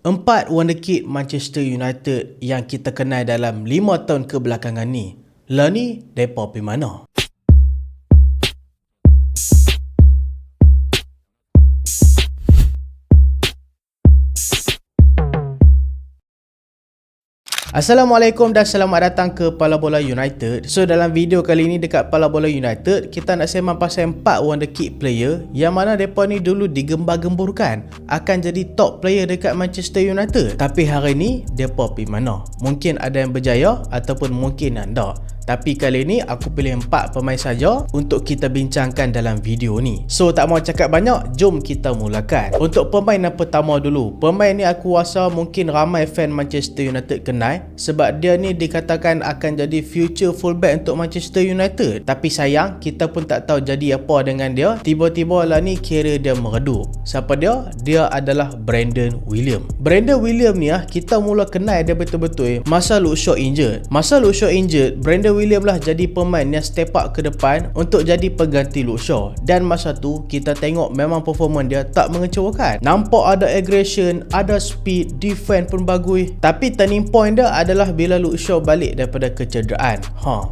Empat wonderkid Manchester United yang kita kenal dalam 5 tahun kebelakangan ni. Lah ni, depa pergi mana? Assalamualaikum dan selamat datang ke Pala Bola United. So dalam video kali ni dekat Pala Bola United, kita nak sembang pasal 4 wonderkid player yang mana mereka ni dulu digembar-gemburkan akan jadi top player dekat Manchester United. Tapi hari ni mereka pergi mana? Mungkin ada yang berjaya ataupun mungkin anda. Tapi kali ni aku pilih 4 pemain saja untuk kita bincangkan dalam video ni. So tak mau cakap banyak, jom kita mulakan. Untuk pemain yang pertama dulu. Pemain ni aku rasa mungkin ramai fan Manchester United kenal sebab dia ni dikatakan akan jadi future fullback untuk Manchester United. Tapi sayang, kita pun tak tahu jadi apa dengan dia. Tiba-tiba lah ni kira dia meredup. Siapa dia? Dia adalah Brandon Williams. Brandon Williams ni kita mula kenal dia betul-betul masa Luke Shaw injured. Masa Luke Shaw injured, Brandon Williams lah jadi pemain yang step up ke depan untuk jadi pengganti Luke Shaw. Dan masa tu kita tengok memang performance dia tak mengecewakan. Nampak ada aggression, ada speed, defense pun bagus. Tapi turning point dia adalah bila Luke Shaw balik daripada kecederaan.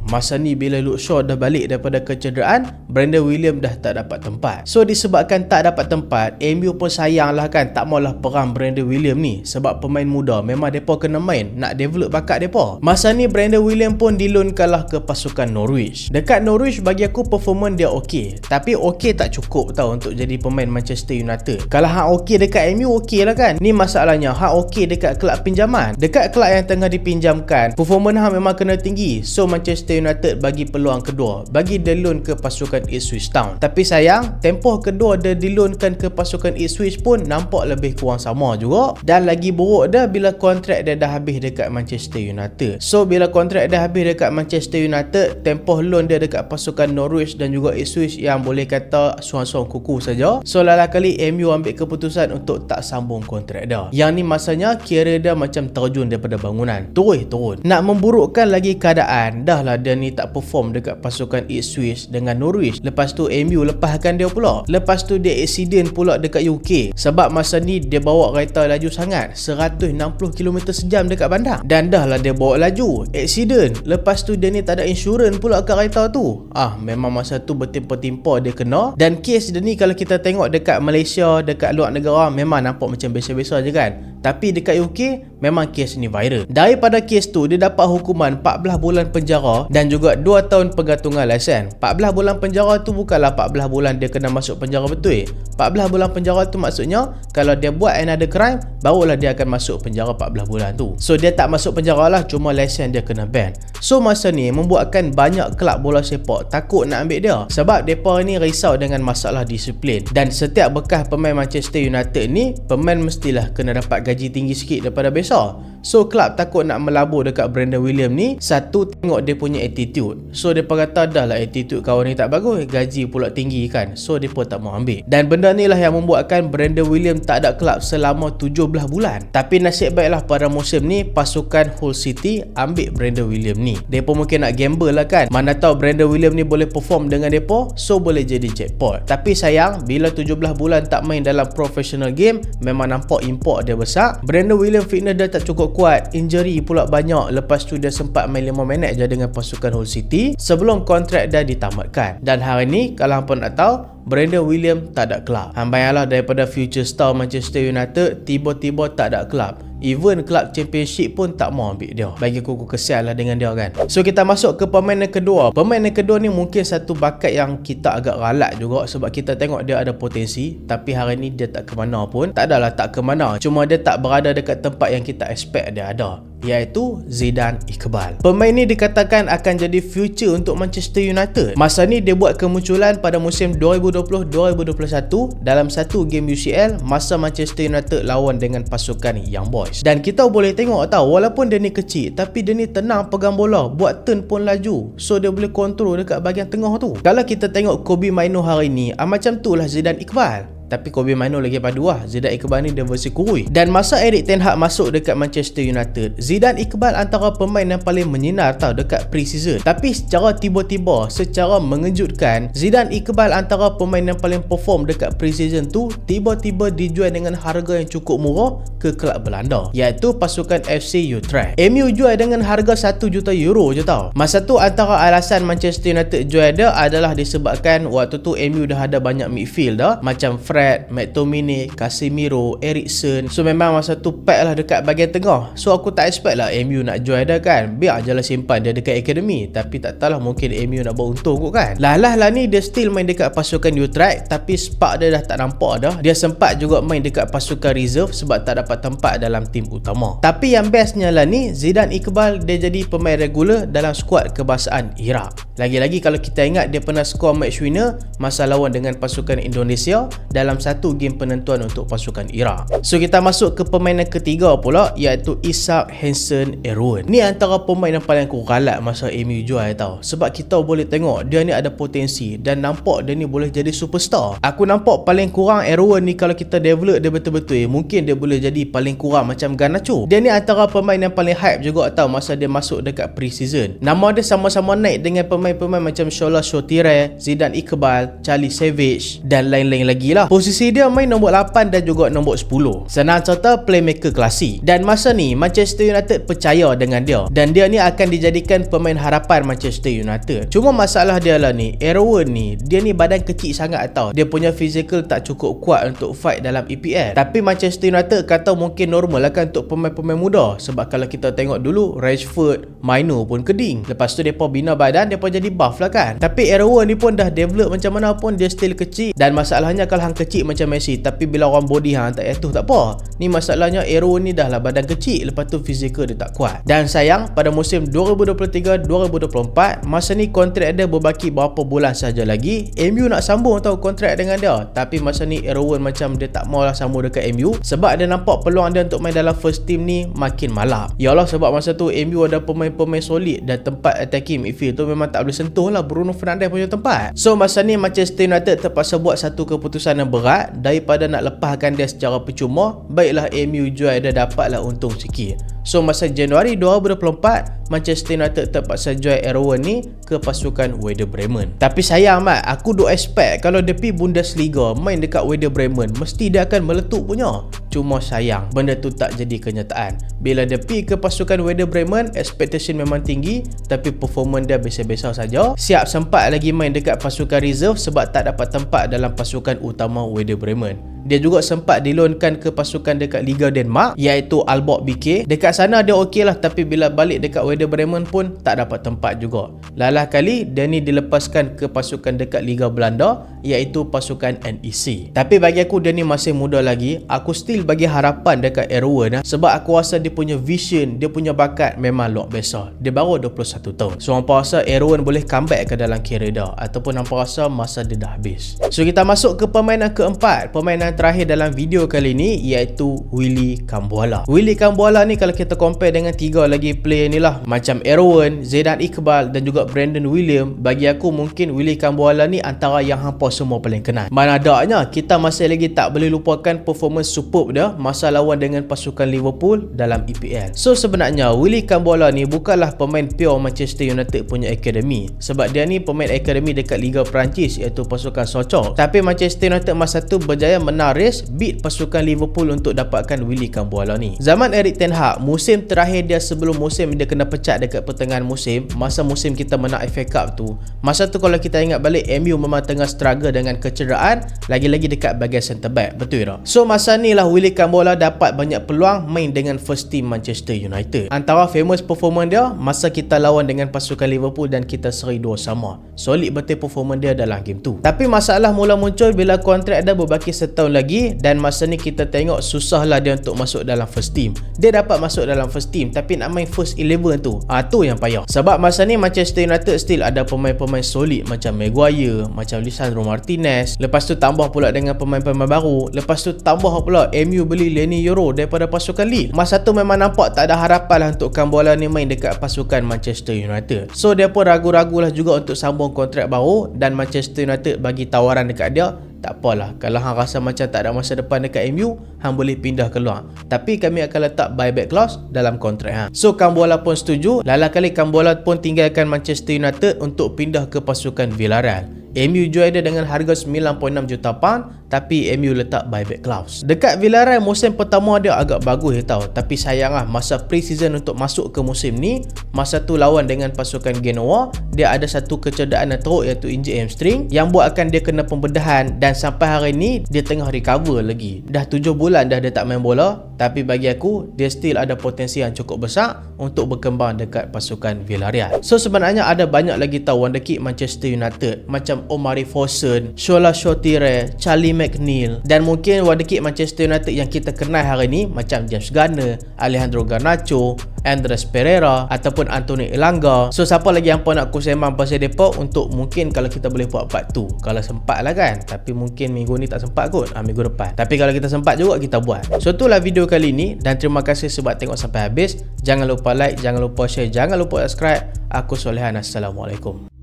Masa ni bila Luke Shaw dah balik daripada kecederaan, Brandon Williams dah tak dapat tempat. So disebabkan tak dapat tempat, MU pun sayang lah kan, tak maulah perang Brandon Williams ni. Sebab pemain muda memang mereka kena main, nak develop bakat mereka. Masa ni Brandon Williams pun dilonkan ke pasukan Norwich. Dekat Norwich bagi aku performance dia okey. Tapi okey tak cukup tau untuk jadi pemain Manchester United. Kalau hak okey dekat MU okey lah kan. Ni masalahnya hak okey dekat kelab pinjaman. Dekat kelab yang tengah dipinjamkan, performance hak memang kena tinggi. So Manchester United bagi peluang kedua, bagi dia loan ke pasukan Ipswich Town. Tapi sayang, tempoh kedua dia dilonkan ke pasukan Ipswich pun nampak lebih kurang sama juga. Dan lagi buruk dia bila kontrak dia dah habis dekat Manchester United. So bila kontrak dia habis dekat Manchester United, tempoh loan dia dekat pasukan Norwich dan juga Ipswich yang boleh kata suang-suang kuku saja. So lala kali MU ambil keputusan untuk tak sambung kontrak dia. Yang ni masanya kira dia macam terjun daripada bangunan, turun. Nak memburukkan lagi keadaan, dah lah dia ni tak perform dekat pasukan Ipswich dengan Norwich. Lepas tu MU lepaskan dia pula. Lepas tu dia accident pula dekat UK. Sebab masa ni dia bawa kereta laju sangat, 160 km sejam dekat bandar. Dan dah lah dia bawa laju, accident. Lepas tu dia ni tak ada insurans pula kat kereta tu. Memang masa tu bertimpa-timpa dia kena. Dan kes dia ni kalau kita tengok dekat Malaysia, dekat luar negara memang nampak macam biasa-biasa je kan. Tapi dekat UK memang kes ni viral. Daripada kes tu dia dapat hukuman 14 bulan penjara dan juga 2 tahun pegantungan lesen. 14 bulan penjara tu bukanlah 14 bulan dia kena masuk penjara betul. 14 bulan penjara tu maksudnya kalau dia buat another crime, barulah dia akan masuk penjara 14 bulan tu. So dia tak masuk penjara lah, cuma lesen dia kena ban. So masa ni membuatkan banyak kelab bola sepak takut nak ambil dia sebab mereka ni risau dengan masalah disiplin. Dan setiap bekas pemain Manchester United ni, pemain mestilah kena dapat gaji tinggi sikit daripada biasa. So kelab takut nak melabur dekat Brandon Williams ni. Satu, tengok dia punya attitude. So mereka kata dah lah attitude kawan ni tak bagus, gaji pula tinggi kan. So mereka tak mau ambil. Dan benda ni lah yang membuatkan Brandon Williams tak ada kelab selama 17 bulan. Tapi nasib baiklah pada musim ni pasukan Hull City ambil Brandon Williams ni. Mereka mungkin nak gamble lah kan, mana tahu Brandon Williams ni boleh perform dengan mereka, so boleh jadi jackpot. Tapi sayang, bila 17 bulan tak main dalam professional game, memang nampak import dia besar. Brandon Williams fitness dia tak cukup kuat, injury pula banyak. Lepas tu dia sempat main 5 minit je dengan pasukan Hull City sebelum kontrak dia ditamatkan. Dan hari ni kalau hampa nak tahu, Brandon Williams tak ada kelab. Bayanglah daripada future star Manchester United tiba-tiba tak ada kelab. Even kelab championship pun tak mau ambil dia. Bagi aku kesian lah dengan dia kan. So kita masuk ke pemain yang kedua. Pemain yang kedua ni mungkin satu bakat yang kita agak ralat juga sebab kita tengok dia ada potensi. Tapi hari ni dia tak ke mana pun. Tak adalah tak ke mana, cuma dia tak berada dekat tempat yang kita expect dia ada, iaitu Zidane Iqbal. Pemain ni dikatakan akan jadi future untuk Manchester United. Masa ni dia buat kemunculan pada musim 2020-2021 dalam satu game UCL masa Manchester United lawan dengan pasukan Young Boys. Dan kita boleh tengok tahu, walaupun dia ni kecil tapi dia ni tenang pegang bola, buat turn pun laju. So dia boleh kontrol dekat bahagian tengah tu. Kalau kita tengok Kobbie Mainoo hari ni, macam tu lah Zidane Iqbal. Tapi Kobe Mino lagi padu lah. Zidane Iqbal ni dia versi kurui. Dan masa Erik ten Hag masuk dekat Manchester United, Zidane Iqbal antara pemain yang paling menyinar tau dekat pre-season. Tapi secara tiba-tiba, secara mengejutkan, Zidane Iqbal antara pemain yang paling perform dekat pre-season tu tiba-tiba dijual dengan harga yang cukup murah ke kelab Belanda, iaitu pasukan FC Utrecht. MU jual dengan harga 1 juta euro je tau. Masa tu antara alasan Manchester United jual dia adalah disebabkan waktu tu MU dah ada banyak midfield dah, macam Fred, McTominay, Casemiro, Eriksen. So memang masa tu pack lah dekat bahagian tengah. So aku tak expect lah MU nak jual dia kan. Biar je lah simpan dia dekat akademi. Tapi tak tahulah, mungkin MU nak beruntung kot kan. Lah ni dia still main dekat pasukan Utrecht, tapi spark dia dah tak nampak dah. Dia sempat juga main dekat pasukan reserve sebab tak dapat tempat dalam tim utama. Tapi yang bestnya lah ni, Zidane Iqbal dia jadi pemain regular dalam skuad kebangsaan Iraq. Lagi-lagi kalau kita ingat dia pernah skor match winner masa lawan dengan pasukan Indonesia dalam satu game penentuan untuk pasukan Iraq. So kita masuk ke pemain yang ketiga pula, iaitu Isak Hansen Erwin. Ni antara pemain yang paling aku ralat masa MU jual tau. Sebab kita boleh tengok dia ni ada potensi dan nampak dia ni boleh jadi superstar. Aku nampak paling kurang Erwin ni kalau kita develop dia betul-betul, mungkin dia boleh jadi paling kurang macam Garnacho. Dia ni antara pemain yang paling hype juga tau masa dia masuk dekat pre-season. Nama dia sama-sama naik dengan pemain-pemain macam Shola Shotire, Zidane Iqbal, Charlie Savage dan lain-lain lagi lah. Posisi dia main nombor 8 dan juga nombor 10. Senang cerita playmaker klasik. Dan masa ni Manchester United percaya dengan dia dan dia ni akan dijadikan pemain harapan Manchester United. Cuma masalah dia lah ni, Erwin ni dia ni badan kecil sangat tau. Dia punya physical tak cukup kuat untuk fight dalam EPL. Tapi Manchester United kata mungkin normal lah kan untuk pemain-pemain muda. Sebab kalau kita tengok dulu Rashford, Mino pun keding. Lepas tu mereka bina badan, mereka jadi buff lah kan. Tapi Erwin ni pun dah develop macam mana pun dia still kecil. Dan masalahnya kalau hang kecil macam Messi, tapi bila orang body hang tak jatuh tak apa. Ni masalahnya Erwin ni dah lah badan kecil, lepas tu fizikal dia tak kuat. Dan sayang pada musim 2023-2024 masa ni kontrak dia berbaki berapa bulan saja lagi. MU nak sambung tau kontrak dengan dia. Tapi masa ni Erwin macam dia tak mau lah sambung dekat MU sebab dia nampak peluang dia untuk main dalam first team ni makin malap. Yalah, sebab masa tu MU ada pemain-pemain solid dan tempat attacking midfield tu memang tak boleh sentuh lah Bruno Fernandes punya tempat. So masa ni Manchester United terpaksa buat satu keputusan yang berat. Daripada nak lepaskan dia secara percuma, baiklah MU jual dia dapatlah untung sikit. So masa Januari 2024 Manchester United terpaksa jual Erwin ni ke pasukan Werder Bremen. Tapi sayang mat, aku duk expect kalau dia pergi Bundesliga main dekat Werder Bremen mesti dia akan meletup punya. Cuma sayang benda tu tak jadi kenyataan. Bila dia pergi ke pasukan Werder Bremen, expectation memang tinggi tapi performance dia biasa-biasa saja. Siap sempat lagi main dekat pasukan reserve sebab tak dapat tempat dalam pasukan utama Werder Bremen. Dia juga sempat diloankan ke pasukan dekat Liga Denmark iaitu Aalborg BK. Dekat sana dia okey lah, tapi bila balik dekat Werder Bremen pun tak dapat tempat juga. Lalah kali dia ni dilepaskan ke pasukan dekat Liga Belanda iaitu pasukan NEC. Tapi bagi aku dia ni masih muda lagi. Aku still bagi harapan dekat Erwin sebab aku rasa dia punya vision, dia punya bakat memang luar biasa. Dia baru 21 tahun. So hampa rasa Erwin boleh comeback ke dalam career dia ataupun hampa rasa masa dia dah habis. So kita masuk ke pemain yang keempat. Pemain yang terakhir dalam video kali ni iaitu Willy Cambuala. Willy Cambuala ni kalau kita compare dengan tiga lagi player ni lah, macam Erwin, Zidane Iqbal dan juga Brandon William, bagi aku mungkin Willy Cambuala ni antara yang hampa semua paling kenal. Mana adanya kita masih lagi tak boleh lupakan performance superb dia masa lawan dengan pasukan Liverpool dalam EPL. So sebenarnya Willy Cambuala ni bukanlah pemain pure Manchester United punya akademi, sebab dia ni pemain akademi dekat Liga Perancis iaitu pasukan Sochaux. Tapi Manchester United masa tu berjaya menang race beat pasukan Liverpool untuk dapatkan Willy Cambuala ni. Zaman Erik ten Hag, musim terakhir dia sebelum musim dia kena pecat dekat pertengahan musim, masa musim kita menang FA Cup tu. Masa tu kalau kita ingat balik, MU memang tengah struggle dengan kecederaan, lagi-lagi dekat bahagian centre back, betul tak? So masa ni lah Willy Cambuala dapat banyak peluang main dengan first team Manchester United. Antara famous performance dia masa kita lawan dengan pasukan Liverpool dan kita seri 2-2. Solid betul performance dia dalam game tu. Tapi masalah mula muncul bila kontrak dia berbaki setahun lagi dan masa ni kita tengok susahlah dia untuk masuk dalam first team. Dia dapat masuk dalam first team tapi nak main first 11 tu, tu yang payah. Sebab masa ni Manchester United still ada pemain-pemain solid macam Maguire, macam Lisandro Martinez. Lepas tu tambah pula dengan pemain-pemain baru. Lepas tu tambah pula MU beli Leny Yoro daripada pasukan Lille. Masa tu memang nampak tak ada harapan lah untuk Cambuala ni main dekat pasukan Manchester United. So dia pun ragu-ragu lah juga untuk sambung kontrak baru dan Manchester United bagi tawaran dekat dia tak apalah. Kalau hang rasa macam tak ada masa depan dekat MU, hang boleh pindah keluar. Tapi kami akan letak buyback clause dalam kontrak hang. So Kambola pun setuju. Lala kali Kambola pun tinggalkan Manchester United untuk pindah ke pasukan Villarreal. MU jual dia dengan harga 9.6 juta pound, tapi MU letak buyback clause. Dekat Villarreal musim pertama dia agak bagus tau, tapi sayanglah masa pre-season untuk masuk ke musim ni, masa tu lawan dengan pasukan Genoa, dia ada satu kecederaan yang teruk iaitu injured hamstring yang buatkan dia kena pembedahan, dan sampai hari ni dia tengah recover lagi. Dah 7 bulan dah dia tak main bola, tapi bagi aku dia still ada potensi yang cukup besar untuk berkembang dekat pasukan Villarreal. So sebenarnya ada banyak lagi tau wonderkid Manchester United, macam Omari Forson, Shola Shotire, Charlie McNeil, dan mungkin wonderkid Manchester United yang kita kenal hari ni macam James Garner, Alejandro Garnacho, Andres Pereira ataupun Anthony Elanga. So siapa lagi yang nak aku sembang pasal depa untuk mungkin kalau kita boleh buat part 2 kalau sempat lah kan, tapi mungkin minggu ni tak sempat kot, minggu depan. Tapi kalau kita sempat juga kita buat. So itulah video kali ni, dan terima kasih sebab tengok sampai habis. Jangan lupa like, jangan lupa share, jangan lupa subscribe. Aku Solehan, Assalamualaikum.